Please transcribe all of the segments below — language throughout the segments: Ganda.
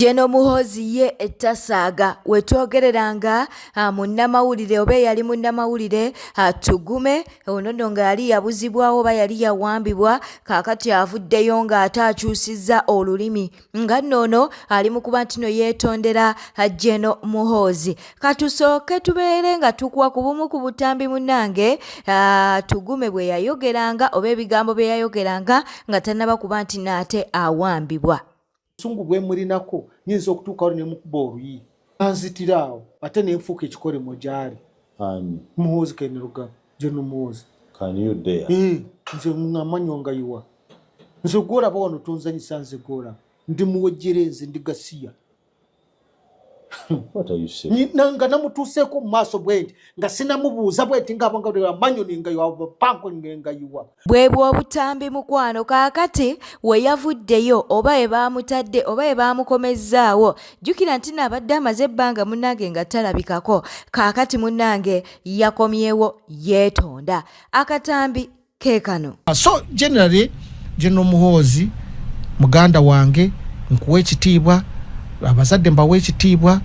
Jeno muhozi ye etasaaga wetwogereranga munnamawulire oba yali munnamawulire tugume ono nga yali yabuzibwawo oba yali yawambibwa kaakati avuddeyo ng'ate akyusizza olulimi nga nnono ali mu kuba nti no yeetondera Jeno muhozi. Katusooke tubeere nga tukuwa ku bumu ku butambi munnange tugume bwe yayogeranga oba ebigambo bye yayogeranga nga tannaba kuba nti naate awambibwa. Sungu bwe mulinako nyinza okutuukawo ne mukuba oluyi anzitiraawo ate ne nfuuka ekikole mu gyali muhoozi keneruga Jeno muhoozi nze amanyo nga yiwa nze gwolaba wano tonzanyisa nze gwolaba ndi muwejjere nze ndi gasiya nga namutuuseeko mu maaso bwenti nga sinamubuuza bwenti ngaabanga amanyo nengayiwa panko nengayiwa bwebwo obutambi mukwano kaakati we yavuddeyo oba ebaamutadde oba ebaamukomezzaawo jjukira nti naabadde amaze ebbanga munnange nga talabikako kaakati munnange yakomyewo yeetonda akatambi keekano. So generally Jeno muhoozi muganda wange nkuwa ekitiibwa abazadde mbawa ekitiibwa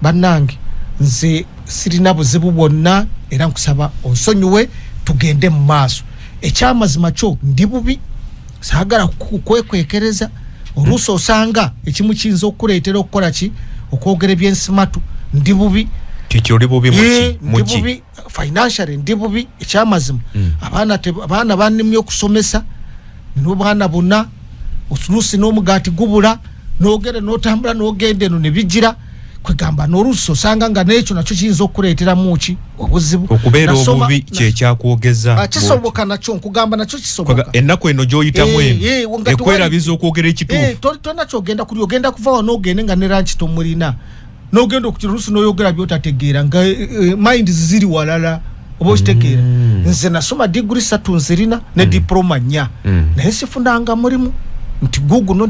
bannange nze sirina buzibu bwonna era nkusaba onsonyiwe tugende mu maaso ekyamazima kyo ndi bubi saagala kwekwekereza oluusi osanga ekimu kiyinza okuleetera okukola ki okwogera ebyensimatu ndi bubi kikyoli bubi muki financially ndi bubi ekyamazima abaana bannimye okusomesa n'obwana bonna oluusi n'omugaati gubula n'ogenda n'otambula n'ogenda eno ne bijira kwegamba n'oluusi osanga nga n'ekyo nakyo kiyinza okuleeteramu ki obuzibu okubeera obubi kyekyakwogeza kisoboka nakyo nkugamba nakyo kisoboka ennaku eno gy'oyitamu eno ekwerabiza okwogera ekituufu tolina kyogenda kuli ogenda kuva wano ogende nga ne ranki tomulina n'ogenda okukira oluusi n'oyogera by'otategeera nga mind ziri walala oba okitegeera nze nasoma diguri 3 nzirina ne diploma 4 naye sifunanga mulimu nti guguno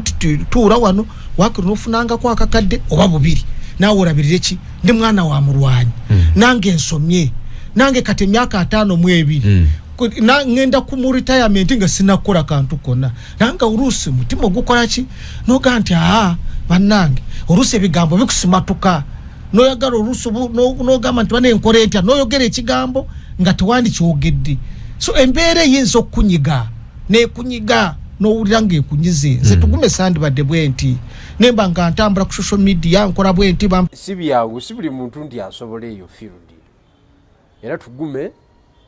tuura wano wakiri n'ofunanga ku akakadde oba bubiri naawe olabirire ki ndi mwana wa mulwanyi nange nsomye nange kati emyaka 5 mu 2 ngenda ku mu retirement nga sinakola kantu konna nange oluusi mutima ogukola ki noga nti bannange oluusi ebigambo bikusimatuka noyagala oluusi nogamba nti bane enkora entya noyogera ekigambo nga tewandikyogedde so embeera eyinza okunyiga nekunyiga n'owulira ng'ekunyize nze tugume sandibadde bwenti nemba nga ntambula ku social media nkola bwenti si byangu si buli muntu nti asobola eyo field era tugume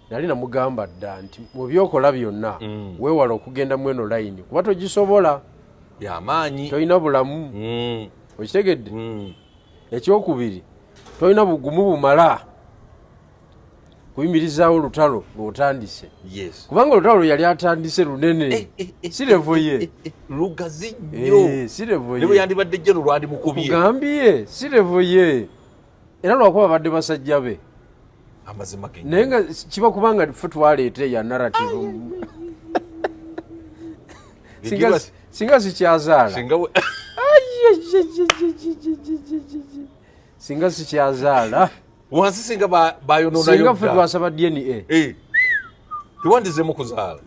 nali namugamba dda nti mu byokola byonna weewala okugenda mu eno line kuba togisobola y'amaanyi tolina bulamu okitegedde ekyokubiri tolina bugumu bumala kuyimirizaawo olutalo lw'otandise kubanga olutalo yali atandise lunene si levo ye lugazi nnyo si levo ye ne bwe yandibadde Jeno lwandi mukubye kugambye si levo ye era lwakuba badde basajja be amazima ge naye nga kiba kubanga ffe twaleeta ya narrative singa sikyazaala singa sikyazaala wansi singa bayonona singa ffe twasaba DNA tewandizemu kuzaala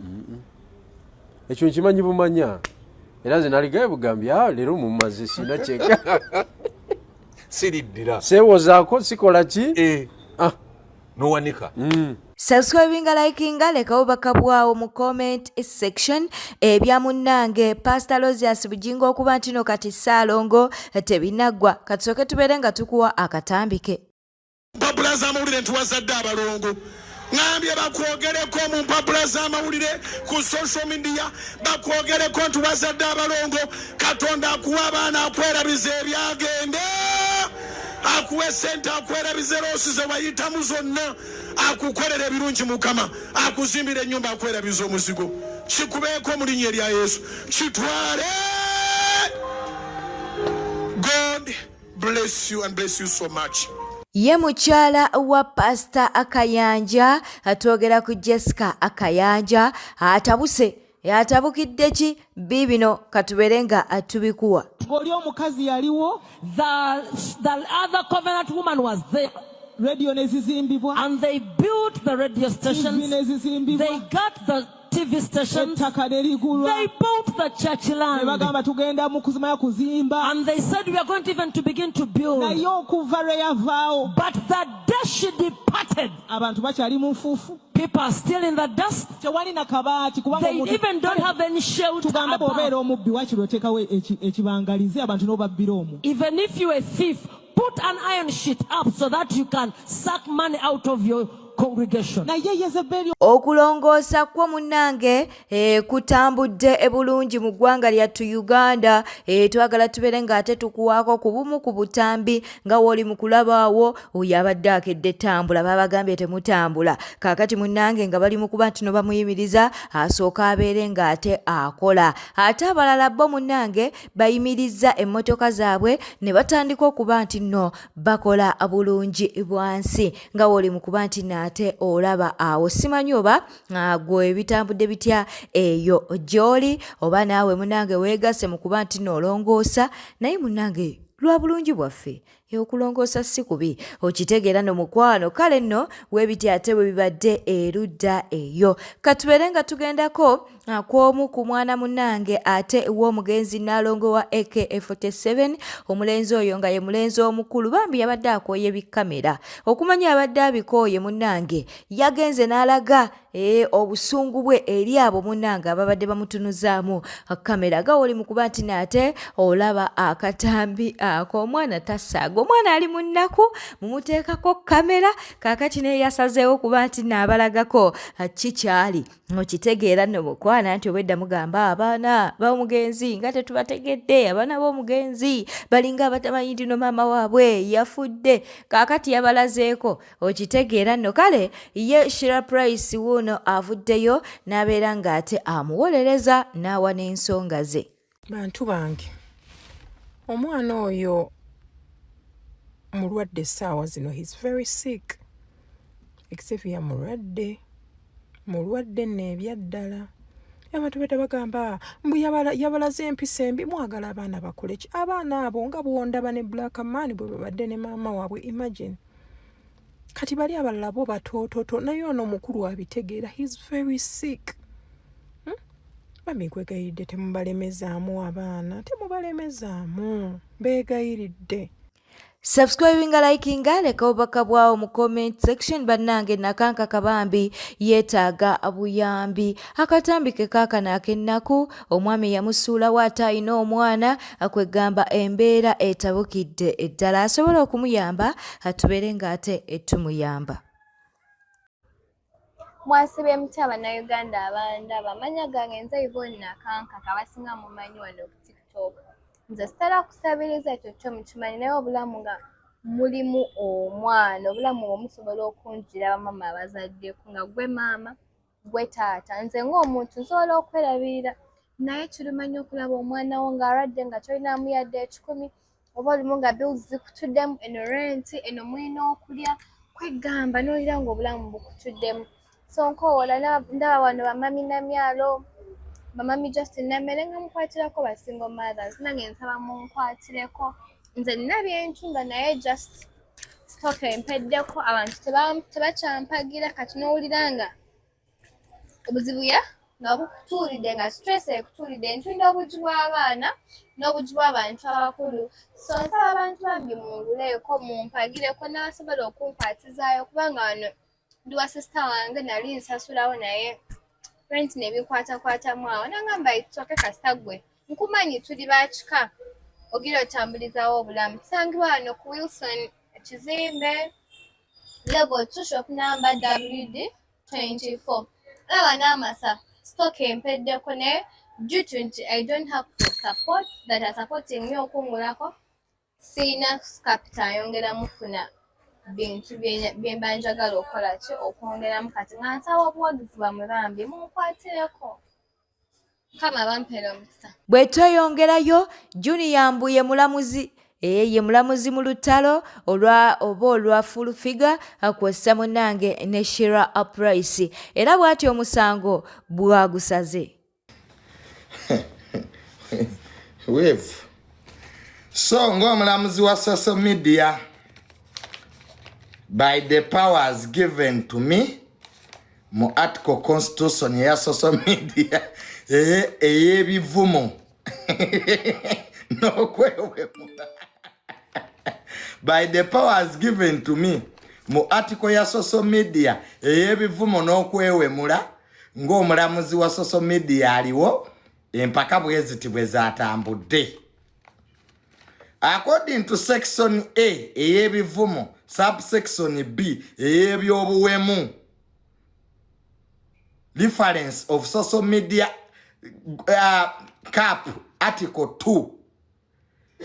ekyo nkimanyi bumanya era nze naligayo bugambye leero mumaze sina kyeka siriddira seewozaako sikola ki nowanika subscribinga likinga lekawo bakabwawo mu comment section ebya munnange Pastor Aloysius Bujingo okuba nti no kati Ssalongo tebinaggwa katusooke tubeere nga tukuwa akatambike mpapula z'amawulire ntiwazadde abalongo ngambye bakwogereko mu mpapula z'amawulire ku social media bakwogereko ntiwazadde abalongo Katonda akuwa abaana akwerabiza ebyagende akuwe sente akwerabiza loosi ze wayitamu zonna akukolera ebirungi Mukama akuzimbira ennyumba akwerabiza omuzigo kikubeeko mu linnya erya Yesu kitwale. God bless you and bless you so much. Ye mukyala wa Pastor Kayanja atwogera ku Jesica Kayanja atabuse yatabukidde ki bibino katubeere nga atubikuwa ng'oli omukazi yaliwo the other covenant woman was there radio nezizimbibwa and they built the radio station, they got the TV stations. ettaka ne ligulwa. They bought the church Ne land. bagamba tugenda mu kuzimaya kuzimba. And they said we are going to even to begin to build. Naye okuva lwe yavaawo But the day she departed, abantu bakyali mu nfuufu. people are still in the dust. Tewali na kabaati kubanga They even don't have any shelter. tugambe above. bw'obeera omubbi wakiri oteekawo ekibangalizi abantu n'obabbira omwo. Even if you're a thief, put an iron sheet up so that you can suck money out of your congregation. Naye Yezeberi okulongoosa kwo munnange kutambudde bulungi mu ggwanga lyattu Uganda. Twagala tubeere ng'ate tukuwaako ku bumu ku butambi nga woli mu kulabaawo oyo abadde akedde tambula babagambye temutambula. Kaakati munnange nga bali mu kuba nti no bamuyimiriza asooka abeere ng'ate akola. Ate abalala bo munnange bayimirizza emmotoka zaabwe ne batandika okuba nti no bakola bulungi bwansi nga woli mu kuba nti ate olaba awo. Simanyi oba gwe ebitambudde bitya eyo gy'oli oba naawe munnange weegase mu kuba nti nolongoosa naye munnange lwa bulungi bwaffe okulongoosa si kubi okitegeera no mukwano. Kale nno weebiti ate bwe bibadde erudda eyo. Katubeere nga tugendako kw'omu ku mwana munnange ate w'omugenzi Nalongo wa AK47. Omulenzi oyo nga ye mulenzi omukulu bambi yabadde akooye bikamera. Okumanya abadde abikooye munnange yagenze n'alaga obusungu bwe eri abo munnange ababadde bamutunuzaamu kamera nga woli mu kuba nti naate olaba akatambi ak'omwana tasaaga. Omwana ali mu nnaku mumuteekako kamera kaakati naye yasazeewo kuba nti naabalagako kikyali okitegeera nno mukwana nti obwedda mugamba abaana b'omugenzi nga tetubategedde. Abaana b'omugenzi balinga abatamanyi nti no maama waabwe yafudde kaakati yabalazeeko okitegeera nno. Kale ye Shira Price wuuno avuddeyo n'abeera ng'ate amuwolereza n'awa n'ensonga ze. Bantu bange omwana oyo mulwadde essaawa zino, he's very sick. Xavier mulwadde nno ebyaddala. Abantu beta bagamba mbu yabalaze empisa embi. Mwagala abaana bakole ki? Abaana abo nga bwondaba ne Black Man bwe babadde ne maama waabwe. Imagine kati bali abalala bo batoototo naye ono mukulu abitegeera, he's very sick. Bambi nkwegayiridde temubalemezaamu abaana, temubalemezaamu, mbeegayiridde. Subscribinga, likinga, leka obubaka bwawo mu comment section. Bannange nakanka kabambi yeetaaga buyambi. Akatambi ke kaakano ak'ennaku omwami yamusuulawo ate alina omwana akwegamba embeera etabukidde eddala. Asobola okumuyamba atubeere ng'ate tumuyamba. Mwasibe mutaba na Uganda abanda bamanya gange nze Yvonne nakanka kabasinga mumanyi wano ku TikTok. Nze sitala kusabiriza ekyo kyo mukimanyi naye obulamu nga mulimu omwana obulamu omusobola okunjira bamama abazaddeko nga gwe maama gwe taata. Nze ng'omuntu nsobola okwerabirira naye kirumanyi okulaba omwana wo ng'alwadde nga tolinamu yadde 10 oba olimu nga bills zikutuddemu, eno rent, eno mulina okulya, kwegamba n'olira ng'obulamu bukutuddemu. So nkoowola ndaba wano bamami Namyalo, bamami Justin Namere nga mukwatirako ba single mothers. Nange nsaba munkwatireko. Nze nina byentunga naye just stock empeddeko abantu tebakyampagira kati n'owulira nga obuzibu nga bukutuulidde nga stress ekutuulidde. Ntunda obugi bw'abaana n'obugi bw'abantu abakulu. So nsaba abantu bambi munguleeko mumpagireko n'abasobola okunkwatizaayo kubanga wano ndi wa sister wange nali nsasulawo naye rent nebinkwatakwatamu awo nangamba itoke kasita gwe nkumanyi tuli bakika ogira otambulizawo obulamu. Tusangibwa wano ku Wilson ekizimbe level 2 shop number WD24. Laba n'amasa stock empeddeko ne due to I don't have the support that are supporting me okungulako sina capital yongera mufuna bintu byemba njagala okukola ki okwongeramu kati nga nsaba obuwagizi bamwe bambi munkwatireko kama bampera omukisa. Bwe tweyongerayo Junior Mbu ye mulamuzi ye mulamuzi mu lutalo olwa full figure akwessa munnange ne Shira Price era bw'atyo omusango bwagusaze. So ng'omulamuzi wa social media, by the powers given to me mu article constitution ya social media eyebivumo n'okwewemula by the powers given to me mu article ya social media eyebivumo n'okwewemula ng'omulamuzi wa social media aliwo empaka bwezitibwe zatambudde. According to section A eyebivumo subsection B eyebyobuwemu reference of social media cap article 2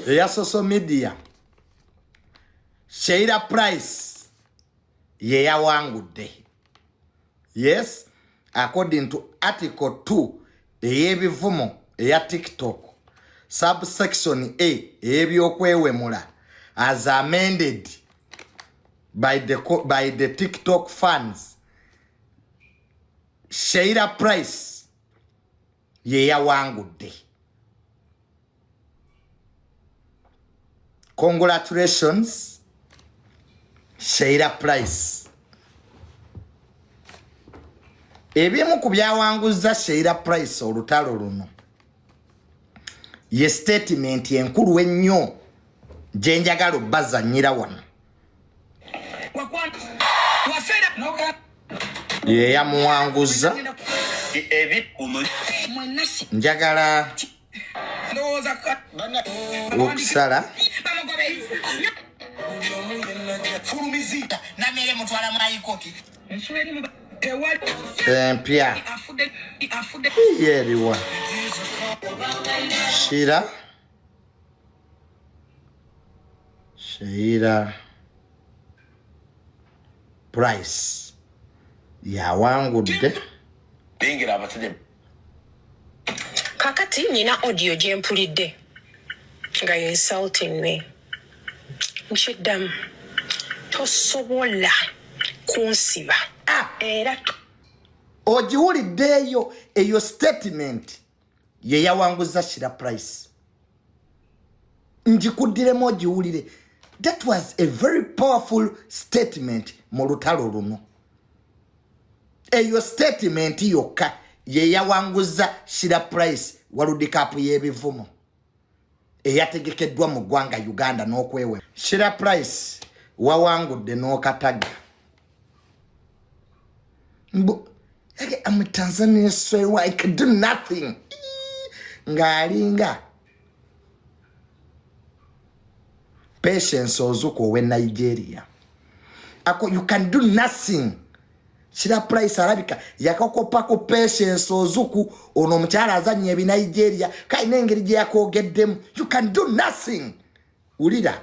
eya social media Shanitah Price yeya wangudde. Yes, according to article 2 eyebivumo eya TikTok subsection A ebyokwewemula as amended by the TikTok fans, Shanitah Price yeya wangudde. Congratulations Shanitah Price. Ebimu ku byawanguza Shanitah Price olutalo luno ye statement enkulu ennyo gye njagala obbazannyira wano. Ye yamuwanguza njagala okusala empya yeriwa Shanitah Price yawangudde. Kakati nina audio gye mpulidde nga insulting me. Nchiddamu tosobola kunsiba era ogiwuliddeeyo eyo statement ye yawanguza Shanitah Price. Njikuddiremu ogiwulire. That was a very powerful statement mu lutalo luno. Eyo statement yokka ye yawanguza Shanitah Price waludikapu y'ebivumo eyategekeddwa mu ggwanga Uganda n'okwewe. Shanitah Price wawangudde n'okataga. I'm a Tanzanian straight away. I could do nothing. Ngalinga. Patience ozuko we Nigeria. You can do nothing. Shanitah Price Arabika yakakopako patience ozuku ono mchala azanye ebi Nigeria kaina engeri gye yakogeddemu. You can do nothing. Ulira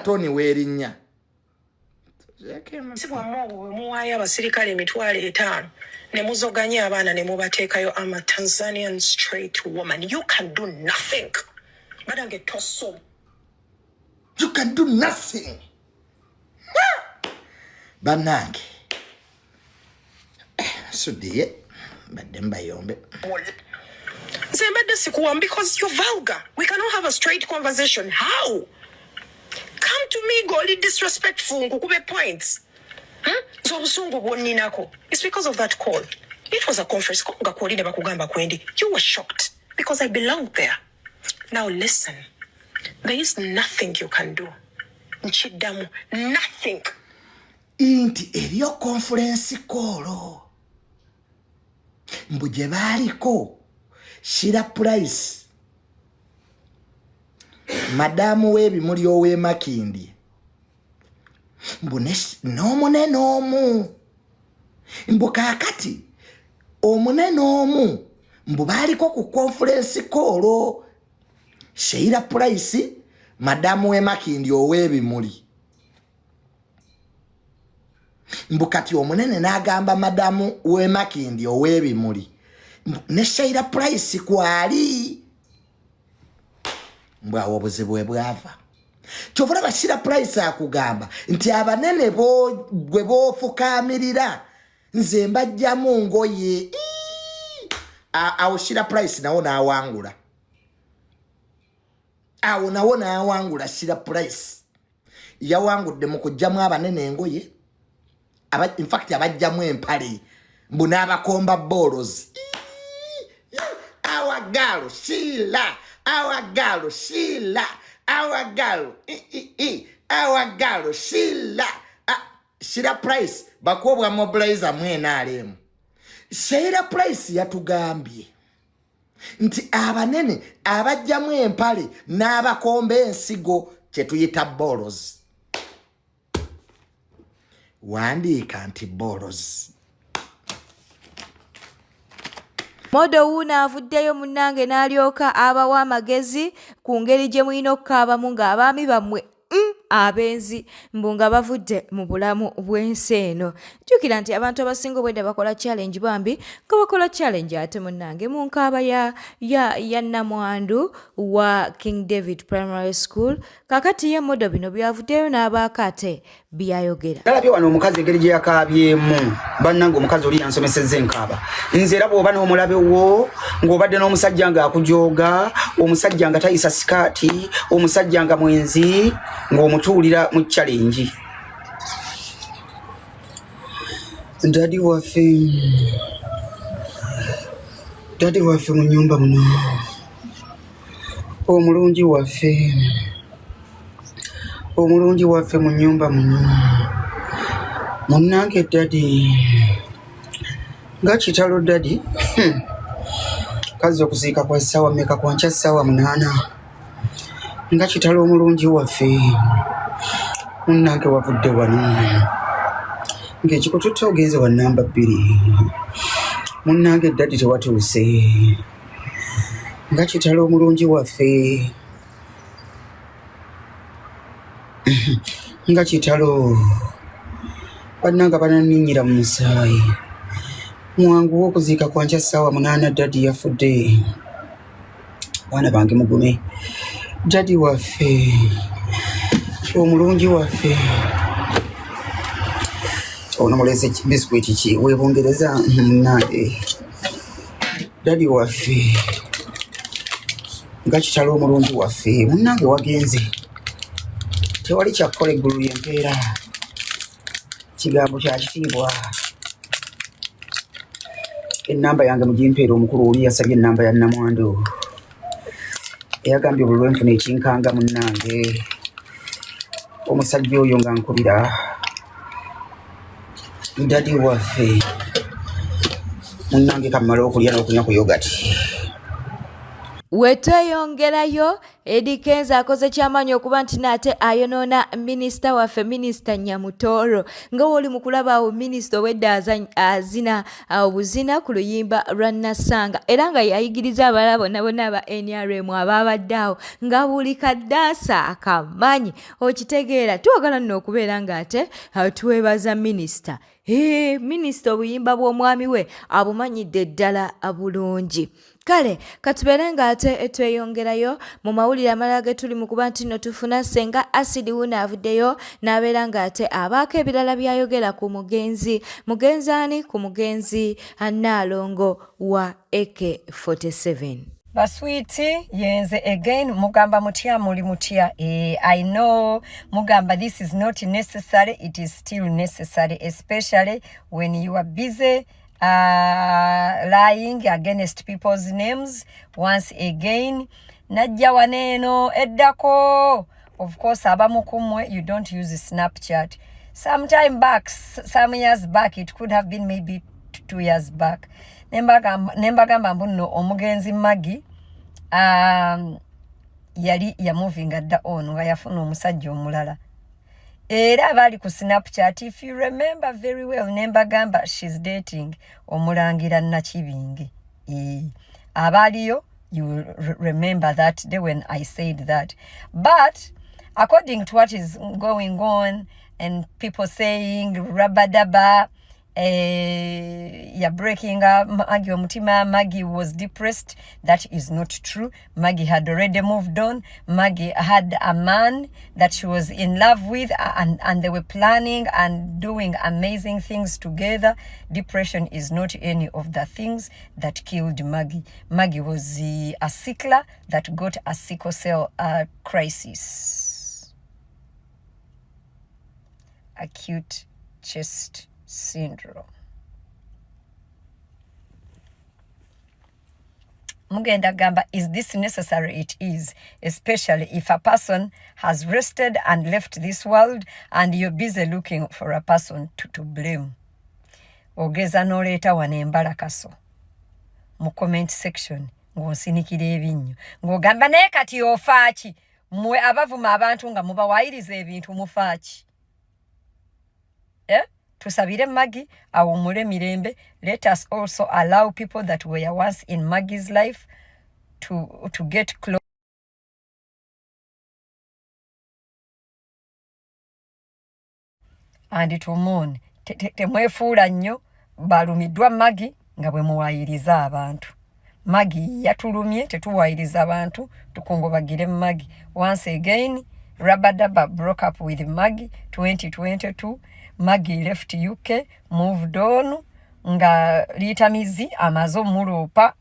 Tony werinnya. Sibwa mwogo muwaya abasirikale emitwalo 5 ne muzoganya abaana ne mubateekayo. I'm a Tanzanian straight woman. You can do nothing. Badange tosso. You can do nothing. Banange. Sudiye. Bademba yombe. Zembede sikuwa because you're vulgar. We cannot have a straight conversation. How? Come to me, Goli, disrespectful, nkukube points. So usungu boninako. It's because of that call. It was a conference call. You were shocked because I belonged there. Now listen, there is nothing you can do. Nchidamu, nothing. Inti eriyo conference call. Mbuje baliko Shanitah Price. Madamu webi muri owe makindi. Mbunesh nomune nomu. Mbuka akati omune nomu. Mbubaliko ku conference call. Shanitah Price madamu we makindi owebi muri. Mbukati omunene nagamba madamu we makindi owebi muri. Ne Shanitah Price kwali. Mbwa obuzibu bwava. Kyovula ba Shanitah Price akugamba nti abanene gwe bofukamirira nze mbajjamu ngoye. Awo Shanitah Price nawo naawangula. Awo nawo naawangula Shanitah Price. Yawangudde mu kujjamu abanene ngoye. In fact abajjamu empale mbunaba komba boros our girl Sheila our girl Sheila our girl our girl Sheila Sheila Price bakobwa mobilizer mwena alemu Sheila Price yatugambye nti abanene abajjamu empale n'abakombe ensigo kyetuyita boros wandiika nti boros Modo wuuna avuddeyo munnange n'alyoka abawa amagezi ku ngeri gye mulina okukaabamu ng'abaami bammwe abenzi mbunga bavudde mu bulamu bw'ensi eno. Jjukira nti abantu abasinga obwedda bakola challenge bambi nga bakola challenge ate munnange mu nkaaba ya Namwandu wa King David Primary School. Kakati ye Modo bino byavuddeyo n'abaako ate byayogera. Nalabye wano omukazi engeri gye yakaabyemu bannange omukazi oli yansomesezza enkaaba. Nze era bw'oba n'omulabe wo ng'obadde n'omusajja ng'akujooga, omusajja nga tayisa sikaati, omusajja nga mwenzi ng'omutuulira mu challenge. Dadi waffe mu nnyumba muno omulungi waffe mu nnyumba muno munnange dadi nga kitalo dadi kazi okuziika kwa ssaawa mmeka kwa nkya ssaawa 8 nga kitalo omulungi waffe munnange wavudde wano ng'ekikututte ogenze wa namba 2 munnange dadi tewatuuse nga kitalo omulungi waffe nga kitalo bannanga bananinyira mu musaayi mwangu w'okuziika kwa nkya ssaawa 8 dadi yafudde baana bange mugume dadi waffe omulungi waffe ono mulese biskuiti ki weebongereza munnange dadi waffe nga kitalo omulungi waffe munnange wagenze tewali kyakukola eggulu ly'empeera kigambo kya kitiibwa ennamba yange mugimpeera omukulu oli yasabye ennamba ya Namwandu eyagambye buli lwenfuna ekinkanga munnange omusajja oyo nga nkubira dadi waffe munnange kamala okulya n'okunywa ku yogati. Wetweyongerayo Eddie Kenza akoze kyamaanyi okuba nti nate ayonoona minisita waffe minisita Nyamutoro nga woli mu kulaba awo minisita owedda azina obuzina ku luyimba lwa Nasanga era nga yayigiriza abalala bonna bonna aba NRM ababadde awo nga buli kaddaasa akamanyi okitegeera twagala nno okubeera ng'ate tuweebaza minisita minisita obuyimba bw'omwami we abumanyidde ddala bulungi. Kale katubeere ng'ate tweyongerayo mu mawulire amalala ge tuli mu kuba nti nno tufuna Ssenga Acid wuuna avuddeyo n'abeera ng'ate abaako ebirala byayogera ku mugenzi ani ku mugenzi Nnaalongo wa AK47. Basweeti yenze again mugamba mutya muli mutya I know mugamba this is not necessary, it is still necessary, especially when you are busy lying against people's names. Once again najja waneeno eddako, of course abamukumwe you don't use Snapchat. Some years back, it could have been maybe 2 years back, nembagamba mbuno omugenzi Maggie yali yamuvinga dda ono nga yafuna omusajja omulala era bali ku Snapchat. If you remember very well, nembagamba she's dating omulangira Nakibinge. Abaliyo, you remember that day when I said that. But according to what is going on and people saying rabadaba, you're breaking up Maggie omutima, Maggie was depressed. That is not true. Maggie had already moved on. Maggie had a man that she was in love with, and they were planning and doing amazing things together. Depression is not any of the things that killed Maggie. Maggie was a sickler that got a sickle cell crisis, acute chest syndrome. mugenda gamba, is this necessary? It is, especially if a person has rested and left this world and you're busy looking for a person to blame. Ogeza n'oleeta wano embalakaso mu comment section ng'osinikira ebinnyo ng'ogamba naye kati ofaaki mmwe abavuma abantu nga mubawayiriza ebintu mufaaki. Tusabire Maggie awumule mirembe. Let us also allow people that were once in Maggie's life to get close and to mourn. Temwefuula nnyo balumiddwa Maggie nga bwe muwayiriza abantu. Maggie yatulumye tetuwayiriza abantu tukungobagire Maggie. Once again, Rabadaba broke up with Maggie 2022. Maggie left UK, moved on, nga litamizi amazo mulopa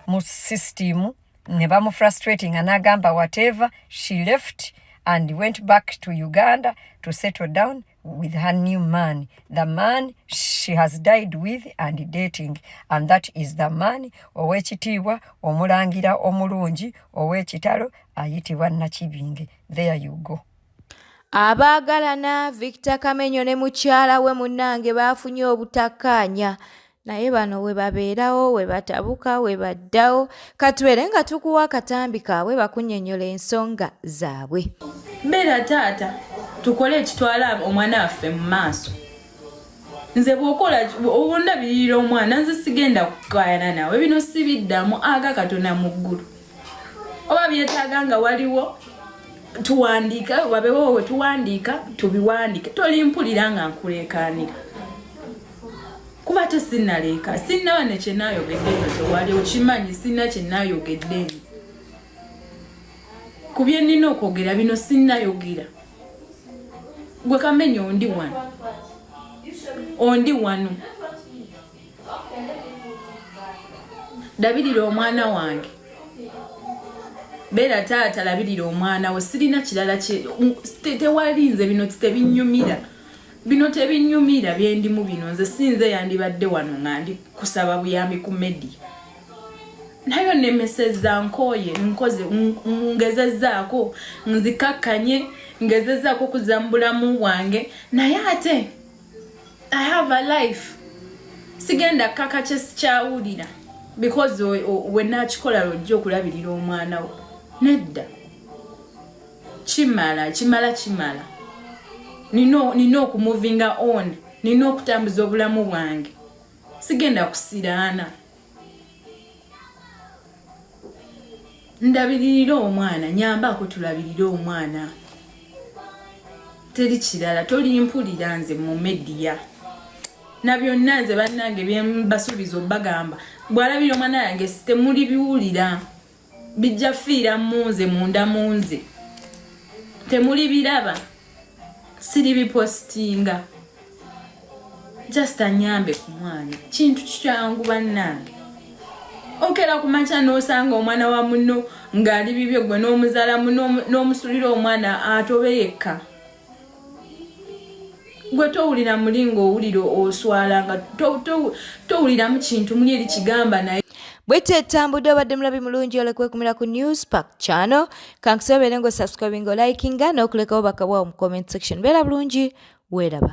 mu system ne bamu frustrating anagamba whatever. She left and went back to Uganda to settle down with her new man, the man she has died with and dating, and that is the man owekitiibwa omulangira omulungi owekitalo ayitibwa Nakibinge. There you go. Abaagalana Victor Kamenyo ne mukyala we munnange baafunye obutakkaanya naye bano we babeerawo we batabuka we baddawo katwere nga tukuwa akatambi kaabwe bakunnyonnyola ensonga zaabwe. Mbeera taata tukole ekitwala omwana waffe mu maaso. Nze bw'okola obundabirira omwana nze sigenda kukaayana nawe bino sibiddamu aga Katonda mu ggulu. Oba byetaaga nga waliwo tuwandiika wabewo we tuwandiika tubiwandiike tolimpulira nga nkuleekaanira kuba tesinnaleeka sinnawa ne kye naayogedde tewali okimanyi sinna kye naayogedde ku bye nnina okwogera bino sinnayogera gwe Kamenyo ondi wano dabirira omwana wange. Beera taata labirira omwana we sirina kirala tewalinze bino tebinyumira bino tebinyumira byendimu bino nze sinze yandibadde wano nga ndi kusaba buyambi ku media nayo nemeseza nkooye nkoze ngezezzaako nzikakkanye ngezezzaako kuzambulamu wange naye ate I have a life sigenda kaka kye sikyawulira because wenakikola lojja okulabirira omwana we nedda kimala nino okumuvinga on nino okutambuza obulamu bwange sigenda kusiraana ndabirira omwana nyambako tulabirira omwana teri kirala tolimpulira nze mu media na byonna nze bannange byembasuubiza obbagamba bw'alabira omwana yange temuli biwulira bijja fiira munze munda munze temuli biraba siri bipostinga just anyambe ku mwana kintu kyangu bannange okera ku makya n'osanga omwana wa muno ng'ali bibyo gwe n'omuzaala n'omusulira omwana atobe yekka gwe towulira mulingo owulira oswala nga towuliramu kintu muli eri kigamba naye bwete tambudde obadde mulabi mulungi olekwekumira ku News Park channel kankusobere ngo subscribing o likinga n'okulekawo bakabwawo mu comment section beera bulungi weeraba.